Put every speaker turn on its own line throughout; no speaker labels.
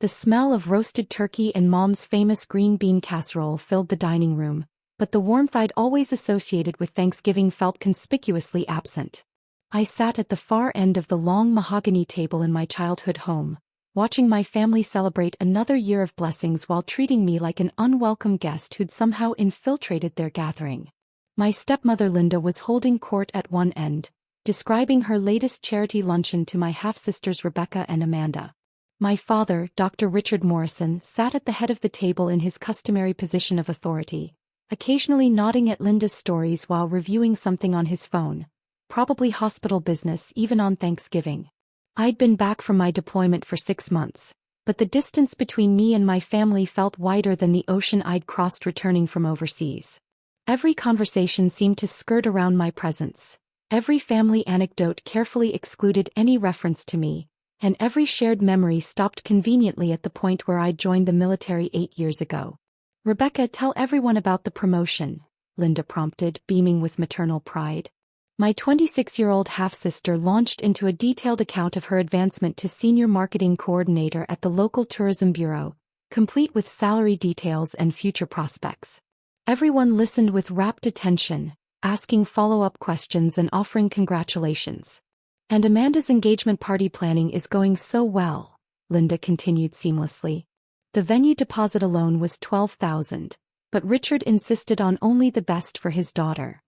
The smell of roasted turkey and Mom's famous green bean casserole filled the dining room, but the warmth I'd always associated with Thanksgiving felt conspicuously absent. I sat at the far end of the long mahogany table in my childhood home, watching my family celebrate another year of blessings while treating me like an unwelcome guest who'd somehow infiltrated their gathering. My stepmother Linda was holding court at one end, describing her latest charity luncheon to my half-sisters Rebecca and Amanda. My father, Dr. Richard Morrison, sat at the head of the table in his customary position of authority, occasionally nodding at Linda's stories while reviewing something on his phone, probably hospital business even on Thanksgiving. I'd been back from my deployment for 6 months, but the distance between me and my family felt wider than the ocean I'd crossed returning from overseas. Every conversation seemed to skirt around my presence. Every family anecdote carefully excluded any reference to me, and every shared memory stopped conveniently at the point where I'd joined the military 8 years ago. "Rebecca, tell everyone about the promotion," Linda prompted, beaming with maternal pride. My 26-year-old half-sister launched into a detailed account of her advancement to senior marketing coordinator at the local tourism bureau, complete with salary details and future prospects. Everyone listened with rapt attention, asking follow-up questions and offering congratulations. "And Amanda's engagement party planning is going so well," Linda continued seamlessly. "The venue deposit alone was $12,000, but Richard insisted on only the best for his daughter."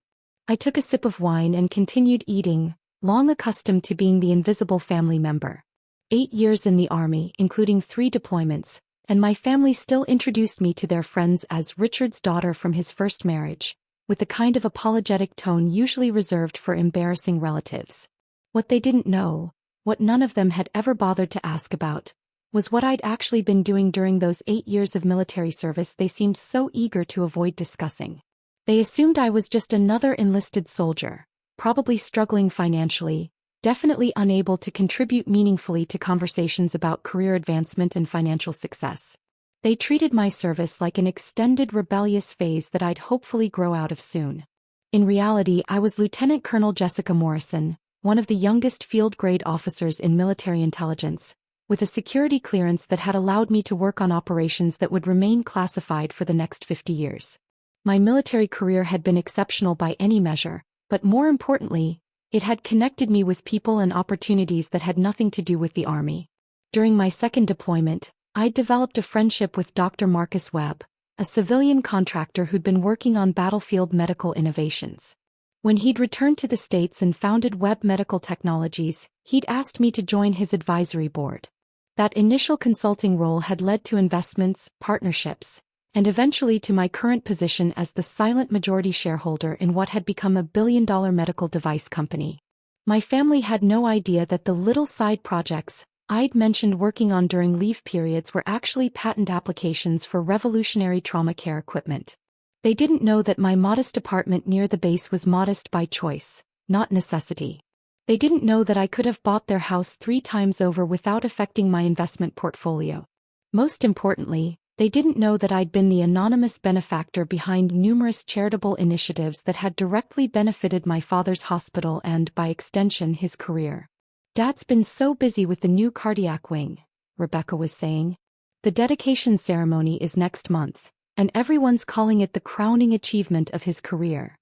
I took a sip of wine and continued eating, long accustomed to being the invisible family member. 8 years in the Army, including 3 deployments, and my family still introduced me to their friends as Richard's daughter from his first marriage, with the kind of apologetic tone usually reserved for embarrassing relatives. What they didn't know, what none of them had ever bothered to ask about, was what I'd actually been doing during those 8 years of military service they seemed so eager to avoid discussing. They assumed I was just another enlisted soldier, probably struggling financially, definitely unable to contribute meaningfully to conversations about career advancement and financial success. They treated my service like an extended rebellious phase that I'd hopefully grow out of soon. In reality, I was Lieutenant Colonel Jessica Morrison, one of the youngest field-grade officers in military intelligence, with a security clearance that had allowed me to work on operations that would remain classified for the next 50 years. My military career had been exceptional by any measure, but more importantly, it had connected me with people and opportunities that had nothing to do with the Army. During my second deployment, I developed a friendship with Dr. Marcus Webb, a civilian contractor who'd been working on battlefield medical innovations. When he'd returned to the States and founded Webb Medical Technologies, he'd asked me to join his advisory board. That initial consulting role had led to investments, partnerships, and eventually to my current position as the silent majority shareholder in what had become a billion-dollar medical device company. My family had no idea that the little side projects I'd mentioned working on during leave periods were actually patent applications for revolutionary trauma care equipment. They didn't know that my modest apartment near the base was modest by choice, not necessity. They didn't know that I could have bought their house 3 times over without affecting my investment portfolio. Most importantly, they didn't know that I'd been the anonymous benefactor behind numerous charitable initiatives that had directly benefited my father's hospital and, by extension, his career. "Dad's been so busy with the new cardiac wing," Rebecca was saying. "The dedication ceremony is next month, and everyone's calling it the crowning achievement of his career."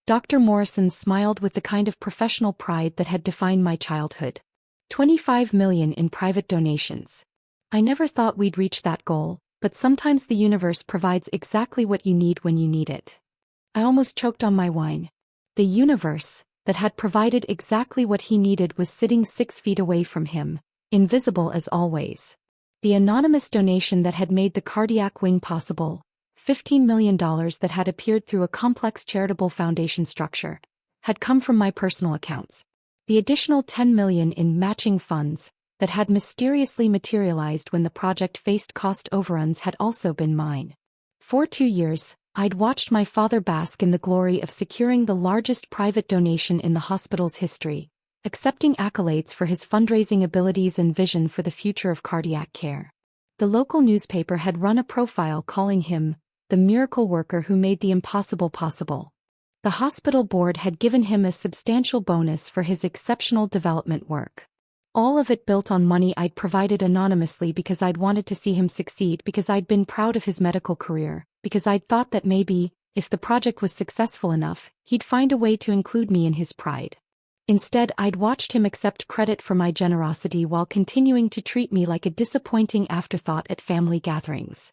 Dr. Morrison smiled with the kind of professional pride that had defined my childhood. $25 million in private donations. "I never thought we'd reach that goal, but sometimes the universe provides exactly what you need when you need it." I almost choked on my wine. The universe, that had provided exactly what he needed, was sitting 6 feet away from him, invisible as always. The anonymous donation that had made the cardiac wing possible, $15 million that had appeared through a complex charitable foundation structure, had come from my personal accounts. The additional $10 million in matching funds that had mysteriously materialized when the project faced cost overruns had also been mine. For 2 years, I'd watched my father bask in the glory of securing the largest private donation in the hospital's history, accepting accolades for his fundraising abilities and vision for the future of cardiac care. The local newspaper had run a profile calling him the miracle worker who made the impossible possible. The hospital board had given him a substantial bonus for his exceptional development work. All of it built on money I'd provided anonymously because I'd wanted to see him succeed, because I'd been proud of his medical career, because I'd thought that maybe, if the project was successful enough, he'd find a way to include me in his pride. Instead, I'd watched him accept credit for my generosity while continuing to treat me like a disappointing afterthought at family gatherings.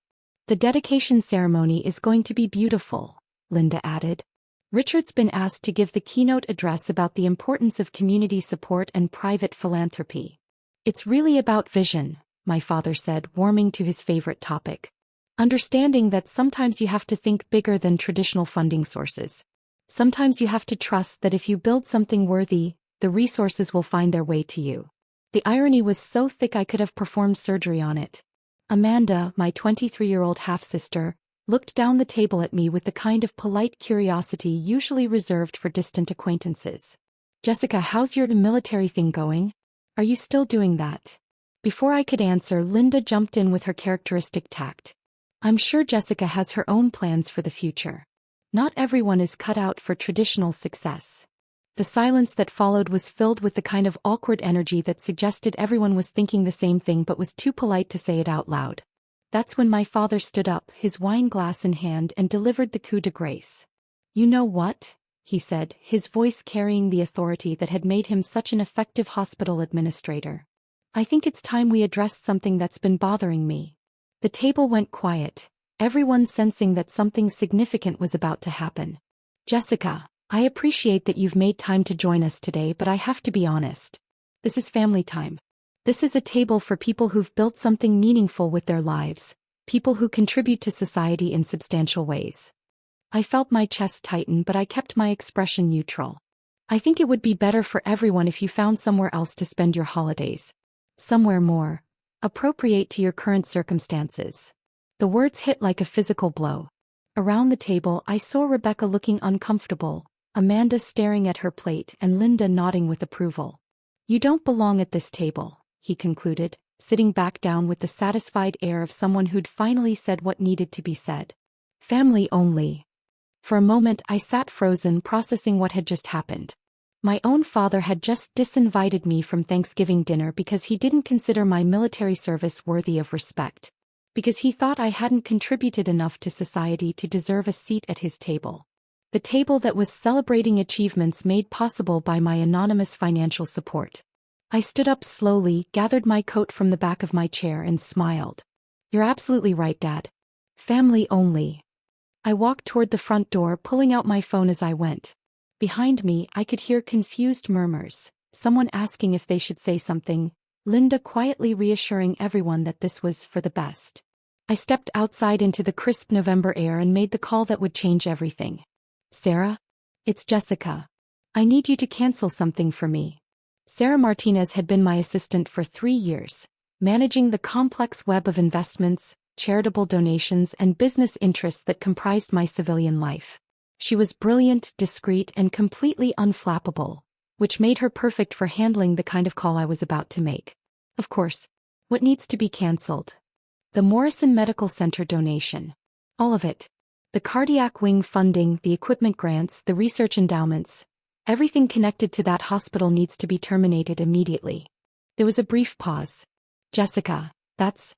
"The dedication ceremony is going to be beautiful," Linda added. "Richard's been asked to give the keynote address about the importance of community support and private philanthropy. It's really about vision," my father said, warming to his favorite topic. "Understanding that sometimes you have to think bigger than traditional funding sources. Sometimes you have to trust that if you build something worthy, the resources will find their way to you." The irony was so thick I could have performed surgery on it. Amanda, my 23-year-old half-sister, looked down the table at me with the kind of polite curiosity usually reserved for distant acquaintances. "Jessica, how's your military thing going? Are you still doing that?" Before I could answer, Linda jumped in with her characteristic tact. "I'm sure Jessica has her own plans for the future. Not everyone is cut out for traditional success." The silence that followed was filled with the kind of awkward energy that suggested everyone was thinking the same thing but was too polite to say it out loud. That's when my father stood up, his wine glass in hand, and delivered the coup de grace. "You know what?" he said, his voice carrying the authority that had made him such an effective hospital administrator. "I think it's time we addressed something that's been bothering me." The table went quiet, everyone sensing that something significant was about to happen. "Jessica, I appreciate that you've made time to join us today, but I have to be honest. This is family time. This is a table for people who've built something meaningful with their lives, people who contribute to society in substantial ways." I felt my chest tighten, but I kept my expression neutral. "I think it would be better for everyone if you found somewhere else to spend your holidays. Somewhere more appropriate to your current circumstances." The words hit like a physical blow. Around the table, I saw Rebecca looking uncomfortable, Amanda staring at her plate, and Linda nodding with approval. "You don't belong at this table," he concluded, sitting back down with the satisfied air of someone who'd finally said what needed to be said. "Family only." For a moment I sat frozen, processing what had just happened. My own father had just disinvited me from Thanksgiving dinner because he didn't consider my military service worthy of respect. Because he thought I hadn't contributed enough to society to deserve a seat at his table. The table that was celebrating achievements made possible by my anonymous financial support. I stood up slowly, gathered my coat from the back of my chair, and smiled. "You're absolutely right, Dad. Family only." I walked toward the front door, pulling out my phone as I went. Behind me, I could hear confused murmurs, someone asking if they should say something, Linda quietly reassuring everyone that this was for the best. I stepped outside into the crisp November air and made the call that would change everything. "Sarah? It's Jessica. I need you to cancel something for me." Sarah Martinez had been my assistant for 3 years, managing the complex web of investments, charitable donations, and business interests that comprised my civilian life. She was brilliant, discreet, and completely unflappable, which made her perfect for handling the kind of call I was about to make. Of course, what needs to be cancelled? The Morrison Medical Center donation. All of it. The cardiac wing funding, the equipment grants, the research endowments. Everything connected to that hospital needs to be terminated immediately. There was a brief pause. "Jessica, that's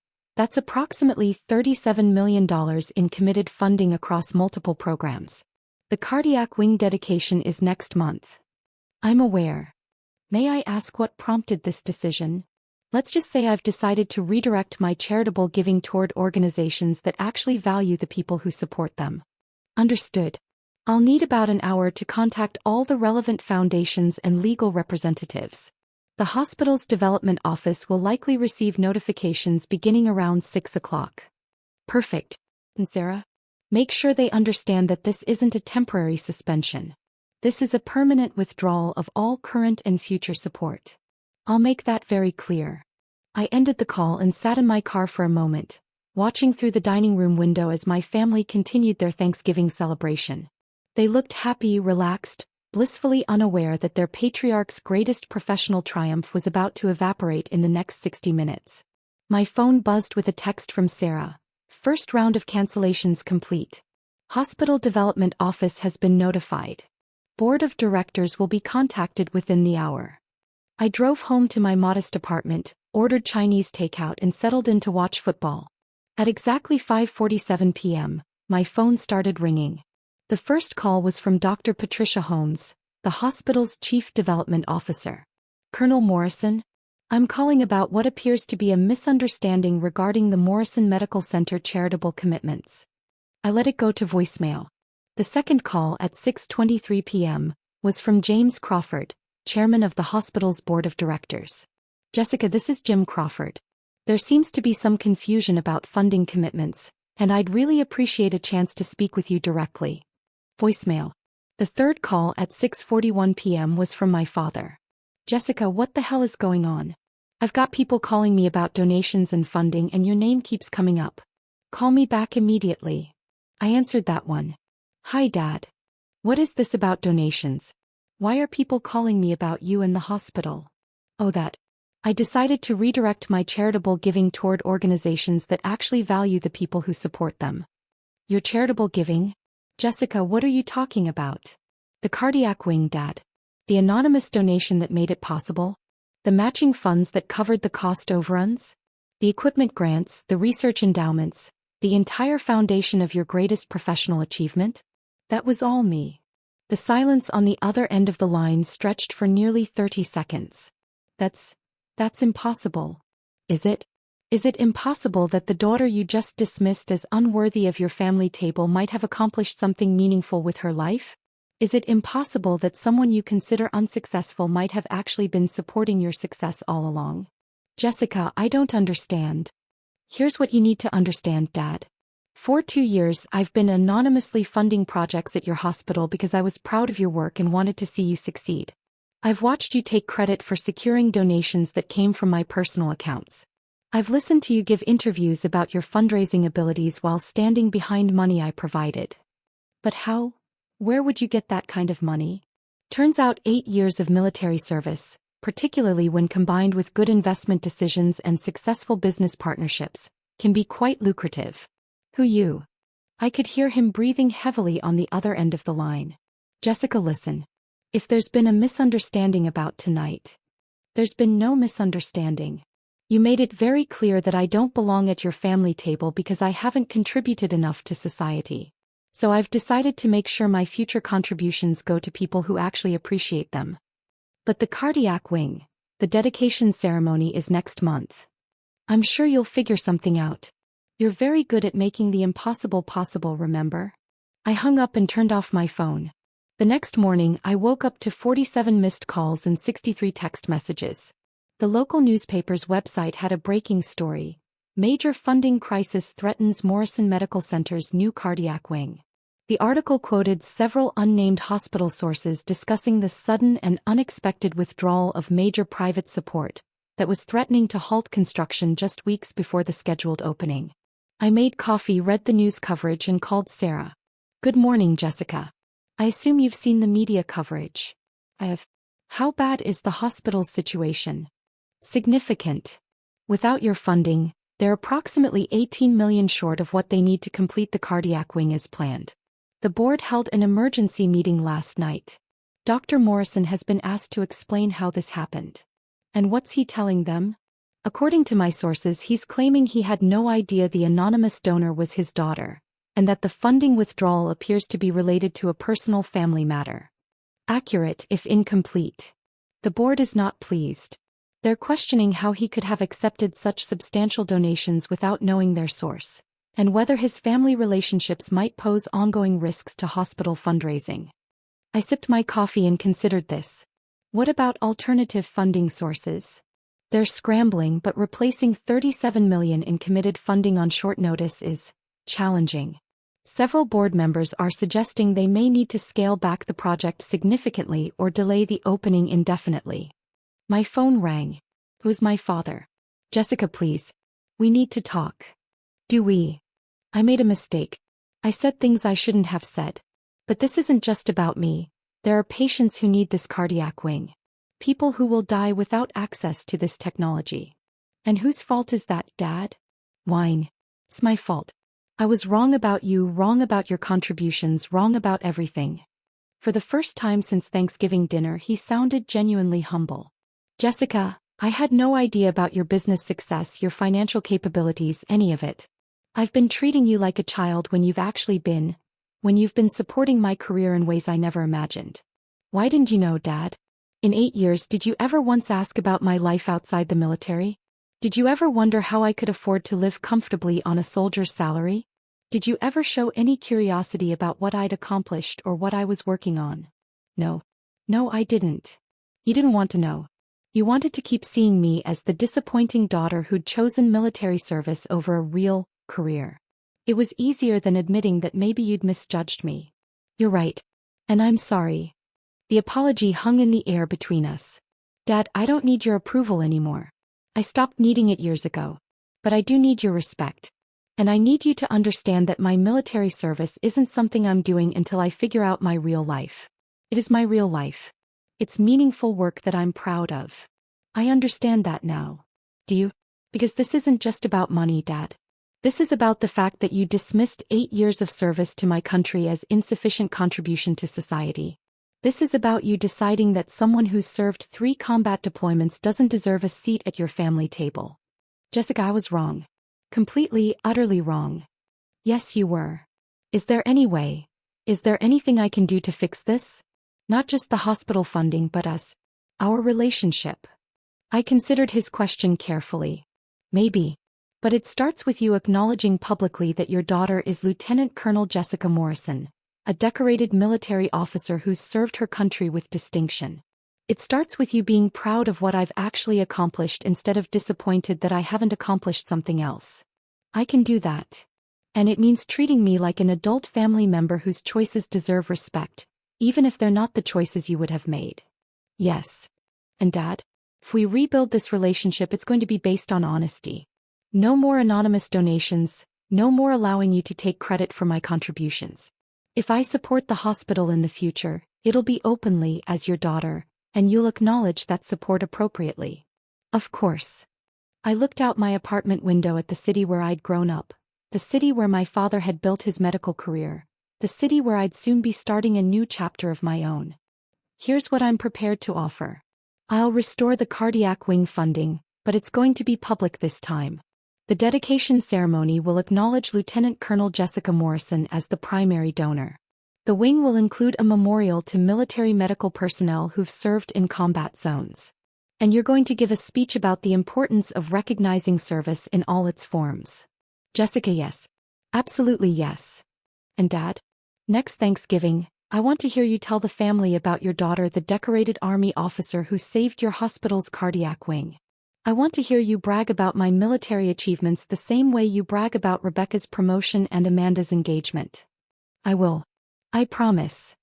approximately $37 million in committed funding across multiple programs. The cardiac wing dedication is next month." "I'm aware. May I ask what prompted this decision?" "Let's just say I've decided to redirect my charitable giving toward organizations that actually value the people who support them." "Understood. I'll need about an hour to contact all the relevant foundations and legal representatives. The hospital's development office will likely receive notifications beginning around 6 o'clock. "Perfect. And Sarah? Make sure they understand that this isn't a temporary suspension. This is a permanent withdrawal of all current and future support. I'll make that very clear." I ended the call and sat in my car for a moment, watching through the dining room window as my family continued their Thanksgiving celebration. They looked happy, relaxed, blissfully unaware that their patriarch's greatest professional triumph was about to evaporate in the next 60 minutes. My phone buzzed with a text from Sarah. "First round of cancellations complete. Hospital Development Office has been notified. Board of Directors will be contacted within the hour." I drove home to my modest apartment, ordered Chinese takeout and settled in to watch football. At exactly 5:47 p.m., my phone started ringing. The first call was from Dr. Patricia Holmes, the hospital's chief development officer. Colonel Morrison? I'm calling about what appears to be a misunderstanding regarding the Morrison Medical Center charitable commitments. I let it go to voicemail. The second call at 6:23 p.m. was from James Crawford, chairman of the hospital's board of directors. Jessica, this is Jim Crawford. There seems to be some confusion about funding commitments, and I'd really appreciate a chance to speak with you directly. Voicemail. The third call at 6:41 p.m. was from my father. Jessica, what the hell is going on? I've got people calling me about donations and funding and your name keeps coming up. Call me back immediately. I answered that one. Hi, Dad. What is this about donations? Why are people calling me about you and the hospital? Oh, that. I decided to redirect my charitable giving toward organizations that actually value the people who support them. Your charitable giving? Jessica, what are you talking about? The cardiac wing, Dad. The anonymous donation that made it possible? The matching funds that covered the cost overruns? The equipment grants, the research endowments, the entire foundation of your greatest professional achievement? That was all me. The silence on the other end of the line stretched for nearly 30 seconds. That's impossible. Is it? Is it impossible that the daughter you just dismissed as unworthy of your family table might have accomplished something meaningful with her life? Is it impossible that someone you consider unsuccessful might have actually been supporting your success all along? Jessica, I don't understand. Here's what you need to understand, Dad. For 2 years, I've been anonymously funding projects at your hospital because I was proud of your work and wanted to see you succeed. I've watched you take credit for securing donations that came from my personal accounts. I've listened to you give interviews about your fundraising abilities while standing behind money I provided. But how? Where would you get that kind of money? Turns out 8 years of military service, particularly when combined with good investment decisions and successful business partnerships, can be quite lucrative. Who you? I could hear him breathing heavily on the other end of the line. Jessica, listen. If there's been a misunderstanding about tonight. There's been no misunderstanding. You made it very clear that I don't belong at your family table because I haven't contributed enough to society. So I've decided to make sure my future contributions go to people who actually appreciate them. But the cardiac wing, the dedication ceremony is next month. I'm sure you'll figure something out. You're very good at making the impossible possible, remember? I hung up and turned off my phone. The next morning, I woke up to 47 missed calls and 63 text messages. The local newspaper's website had a breaking story. Major funding crisis threatens Morrison Medical Center's new cardiac wing. The article quoted several unnamed hospital sources discussing the sudden and unexpected withdrawal of major private support that was threatening to halt construction just weeks before the scheduled opening. I made coffee, read the news coverage and called Sarah. Good morning, Jessica. I assume you've seen the media coverage. I have. How bad is the hospital's situation? Significant. Without your funding, they're approximately 18 million short of what they need to complete the cardiac wing as planned. The board held an emergency meeting last night. Dr. Morrison has been asked to explain how this happened. And what's he telling them? According to my sources, he's claiming he had no idea the anonymous donor was his daughter, and that the funding withdrawal appears to be related to a personal family matter. Accurate if incomplete. The board is not pleased. They're questioning how he could have accepted such substantial donations without knowing their source, and whether his family relationships might pose ongoing risks to hospital fundraising. I sipped my coffee and considered this. What about alternative funding sources? They're scrambling, but replacing $37 million in committed funding on short notice is challenging. Several board members are suggesting they may need to scale back the project significantly or delay the opening indefinitely. My phone rang. It was my father. Jessica, please. We need to talk. Do we? I made a mistake. I said things I shouldn't have said. But this isn't just about me. There are patients who need this cardiac wing. People who will die without access to this technology. And whose fault is that, Dad? Whine. It's my fault. I was wrong about you, wrong about your contributions, wrong about everything. For the first time since Thanksgiving dinner, he sounded genuinely humble. Jessica, I had no idea about your business success, your financial capabilities, any of it. I've been treating you like a child when you've been supporting my career in ways I never imagined. Why didn't you know, Dad? In 8 years, did you ever once ask about my life outside the military? Did you ever wonder how I could afford to live comfortably on a soldier's salary? Did you ever show any curiosity about what I'd accomplished or what I was working on? No. No, I didn't. You didn't want to know. You wanted to keep seeing me as the disappointing daughter who'd chosen military service over a real career. It was easier than admitting that maybe you'd misjudged me. You're right. And I'm sorry. The apology hung in the air between us. Dad, I don't need your approval anymore. I stopped needing it years ago. But I do need your respect. And I need you to understand that my military service isn't something I'm doing until I figure out my real life. It is my real life. It's meaningful work that I'm proud of. I understand that now. Do you? Because this isn't just about money, Dad. This is about the fact that you dismissed 8 years of service to my country as insufficient contribution to society. This is about you deciding that someone who's served 3 combat deployments doesn't deserve a seat at your family table. Jessica, I was wrong. Completely, utterly wrong. Yes, you were. Is there any way? Is there anything I can do to fix this? Not just the hospital funding, but us. Our relationship. I considered his question carefully. Maybe. But it starts with you acknowledging publicly that your daughter is Lieutenant Colonel Jessica Morrison, a decorated military officer who's served her country with distinction. It starts with you being proud of what I've actually accomplished instead of disappointed that I haven't accomplished something else. I can do that. And it means treating me like an adult family member whose choices deserve respect, even if they're not the choices you would have made. Yes. And Dad, if we rebuild this relationship, it's going to be based on honesty. No more anonymous donations, no more allowing you to take credit for my contributions. If I support the hospital in the future, it'll be openly as your daughter, and you'll acknowledge that support appropriately. Of course. I looked out my apartment window at the city where I'd grown up, the city where my father had built his medical career, the city where I'd soon be starting a new chapter of my own. Here's what I'm prepared to offer. I'll restore the cardiac wing funding, but it's going to be public this time. The dedication ceremony will acknowledge Lieutenant Colonel Jessica Morrison as the primary donor. The wing will include a memorial to military medical personnel who've served in combat zones. And you're going to give a speech about the importance of recognizing service in all its forms. Jessica, yes. Absolutely yes. And Dad? Next Thanksgiving, I want to hear you tell the family about your daughter, the decorated Army officer who saved your hospital's cardiac wing. I want to hear you brag about my military achievements the same way you brag about Rebecca's promotion and Amanda's engagement. I will. I promise.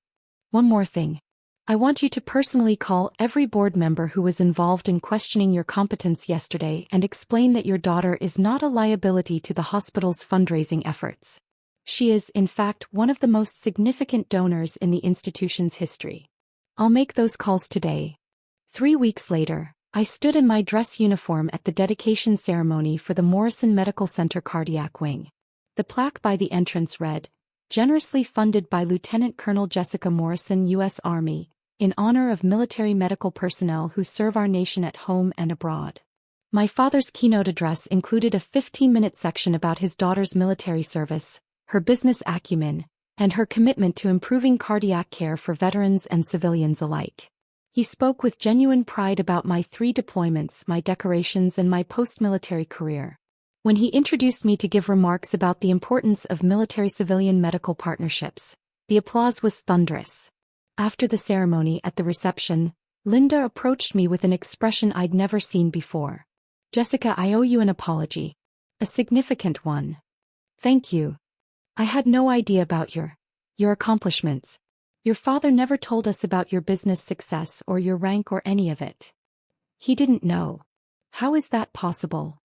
One more thing. I want you to personally call every board member who was involved in questioning your competence yesterday and explain that your daughter is not a liability to the hospital's fundraising efforts. She is, in fact, one of the most significant donors in the institution's history. I'll make those calls today. 3 weeks later, I stood in my dress uniform at the dedication ceremony for the Morrison Medical Center Cardiac Wing. The plaque by the entrance read, "Generously funded by Lieutenant Colonel Jessica Morrison, U.S. Army, in honor of military medical personnel who serve our nation at home and abroad." My father's keynote address included a 15-minute section about his daughter's military service, her business acumen, and her commitment to improving cardiac care for veterans and civilians alike. He spoke with genuine pride about my 3 deployments, my decorations, and my post-military career. When he introduced me to give remarks about the importance of military-civilian medical partnerships, the applause was thunderous. After the ceremony at the reception, Linda approached me with an expression I'd never seen before. "Jessica, I owe you an apology. A significant one. Thank you. I had no idea about your accomplishments. Your father never told us about your business success or your rank or any of it. He didn't know. How is that possible?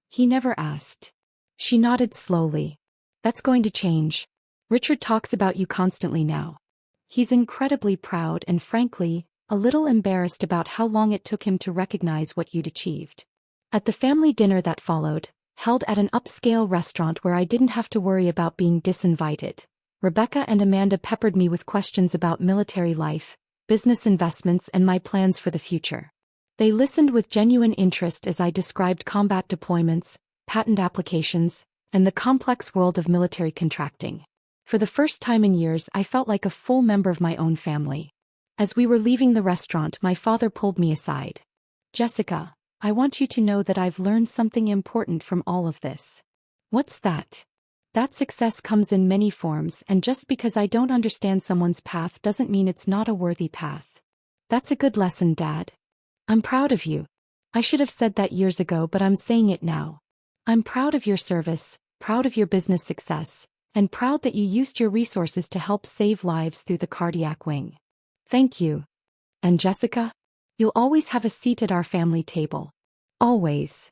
He never asked." She nodded slowly. "That's going to change. Richard talks about you constantly now. He's incredibly proud and, frankly, a little embarrassed about how long it took him to recognize what you'd achieved." At the family dinner that followed, held at an upscale restaurant where I didn't have to worry about being disinvited, Rebecca and Amanda peppered me with questions about military life, business investments, and my plans for the future. They listened with genuine interest as I described combat deployments, patent applications, and the complex world of military contracting. For the first time in years, I felt like a full member of my own family. As we were leaving the restaurant, my father pulled me aside. "Jessica, I want you to know that I've learned something important from all of this." "What's that?" "That success comes in many forms, and just because I don't understand someone's path doesn't mean it's not a worthy path." "That's a good lesson, Dad. I'm proud of you." "I should have said that years ago, but I'm saying it now. I'm proud of your service, proud of your business success, and proud that you used your resources to help save lives through the cardiac wing." "Thank you. And Jessica? You'll always have a seat at our family table. Always."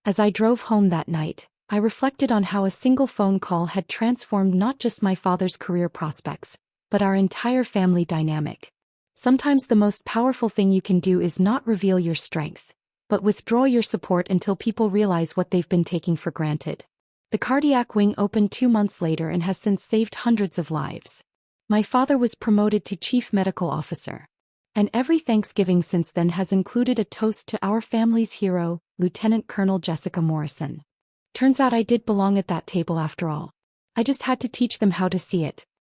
As I drove home that night, I reflected on how a single phone call had transformed not just my father's career prospects, but our entire family dynamic. Sometimes the most powerful thing you can do is not reveal your strength, but withdraw your support until people realize what they've been taking for granted. The cardiac wing opened 2 months later and has since saved hundreds of lives. My father was promoted to Chief Medical Officer. And every Thanksgiving since then has included a toast to our family's hero, Lieutenant Colonel Jessica Morrison. Turns out I did belong at that table after all. I just had to teach them how to see it.